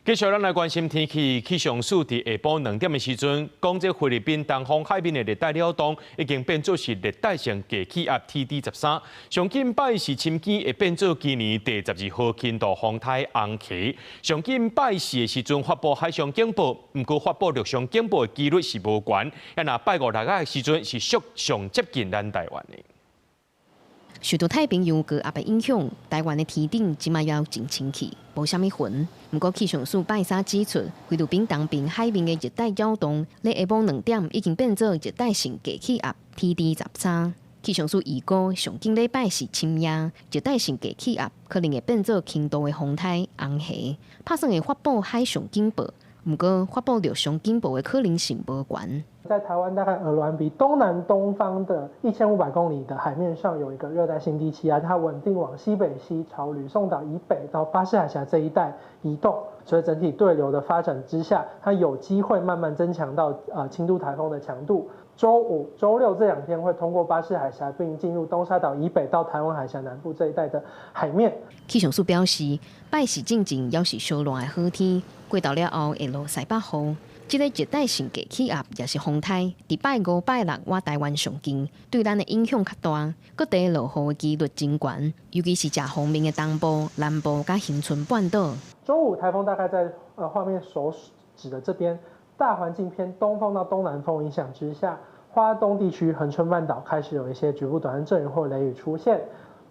繼續咱來關心天氣，氣象署佇下晡2點的時陣，講這菲律賓東方海面的熱帶擾動已經變作是熱帶性低氣壓 TD13，上近擺是深更會變作今年第12號輕度風颱紅旗。上近擺四的時陣發布海上警報，不過發布陸上警報的幾率是無懸。也那擺5、6的時陣是屬上接近咱台灣的。受到太平洋高壓的影響，台灣的天頂即馬要真清氣，無啥物雲。不過氣象署擺3指出，菲律賓東邊海面的熱帶擾動，在下晡2點已經變作熱帶性低氣壓 TD13。氣象署預估上近禮拜是深夜，熱帶性低氣壓可能會變作輕度的風颱紅旗，拍算會發布海上警報。不過發布陸上警報的可能性無懸。在台灣大概鵝鑾鼻東南東方的1500公里的海面上，有一個熱帶性低氣壓，它穩定往西北西朝呂宋島以北到巴士海峽這一帶移動。所以整體對流的發展之下，它有機會慢慢增強到輕度颱風的強度。週5、週6這2天會通過巴士海峽，並進入東沙島以北到台灣海峽南部這一帶的海面。氣象署表示，擺是進前要是稍熱的好天，過到了後會落西北風。這個熱帶性低氣壓也是風颱，在擺5、擺6我台灣上近，對咱的影響較大，各地落雨的幾率真懸，尤其是正方面的東部、南部甲恆春半島。週5颱風大概在畫面所指的這邊，大環境偏東風到東南風影響之下，花東地區恆春半島開始有一些局部短暫陣雨或雷雨出現。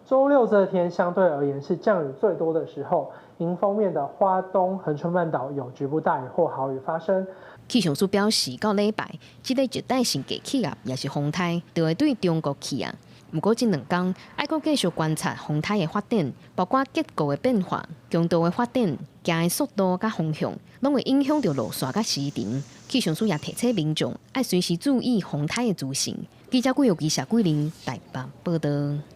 週6這天相對而言是降雨最多的時候，迎風面的花東、恆春半島有局部大雨或豪雨發生。氣象署表示，到禮拜，這個熱帶性低氣壓也是風颱，就會對中國去啊。不過這2天，要閣繼續觀察風颱的發展，包括結構的變化、強度的發展、行的速度甲方向，攏會影響到路線甲時程。氣象署也提醒民眾，要隨時注意風颱的資訊。記者郭玉記、謝桂玲台北報道。